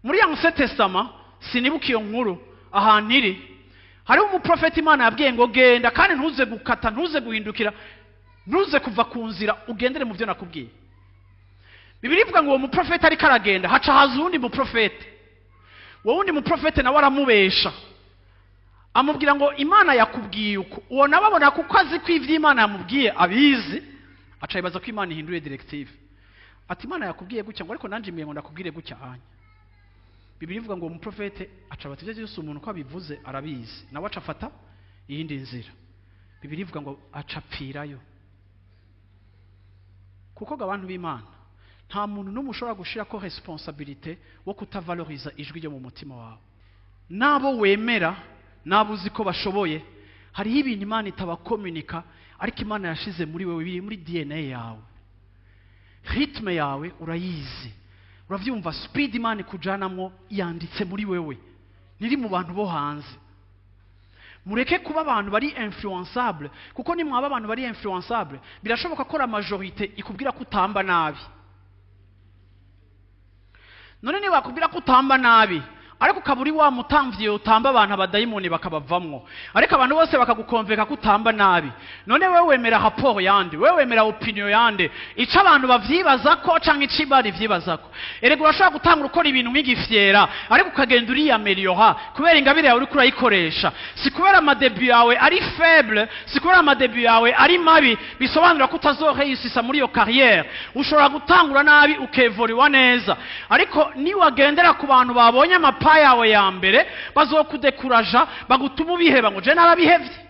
muri Ancien Testament sinibuka iyo nkuru ahantu iri hariho umuprofeti Imana yabwiye ngo genda kandi ntuze gukata ntuze guhindukira ntuze kuva ku nzira ugendere mu byo nakubwiye. Bibiliya ivuga ngo uwo muprofeti ariko aragenda haca haza uwundi muprofeti, uwo wundi muprofeti nawe aramubesha amubwira ngo Imana yakubwiye uko. Uwo nawe abona kuko azi ko ivyo Imana yamubwiye abizi aca yibaza ko Imana ihinduye directive, ati Imana yakubwiye gutya ngo ariko nanje mbiye ngo ndakubwire gutya hanya. Bibiliya ivuga ngo umuprofeti aca batije Yesu umuntu ko abivuze arabizi nawe aca afata iyindi nzira. Bibiliya ivuga ngo aca pfirayo. Kuko abantu b'Imana nta muntu n'umwe ushobora gushira ko responsabilité wo kutavaloriza ijwi ryo mu mutima wawe. Nabo wemera nabo uzi ko bashoboye, hariho ibintu Imana itabakomunika ariko Imana yashize muri wewe biri muri DNA yawe. Ritme yawe urayizi, uravyumva speed Imana kujanamwo yanditse muri wewe, niri mu bantu bo hanze. Mureke kuba abantu bari influençable, kuko ni mwaba abantu bari influençable birashoboka ko la majorité ikubwira ko utamba nabi. None ni wakubwira ko utamba nabi ariko kaburi wa mutamvye utamba abantu abadayimoni bakabavamwo, ariko abantu bose bakagukonveka ko utamba nabi. None wewe wemera rapport yande, wewe wemera opinion yande, ica abantu bavyibaza ko canke icibari vyibazako. Erega urashobora gutanga ukora ibintu nk'igifyera ariko ukagenda uri ameliora kubera ingabire yawe uri kurayikoresha. Si kubera amadebut yawe ari faible, si kubera amadebut yawe ari mabi bisobanura ko utazoreisisa muri iyo carrière. Ushobora gutangura nabi ukevoriwa neza, ariko ni wagendera ku bantu babonye yawe ya mbere bazokudekuraja bagutuma ubiheba ngo je narabihevye.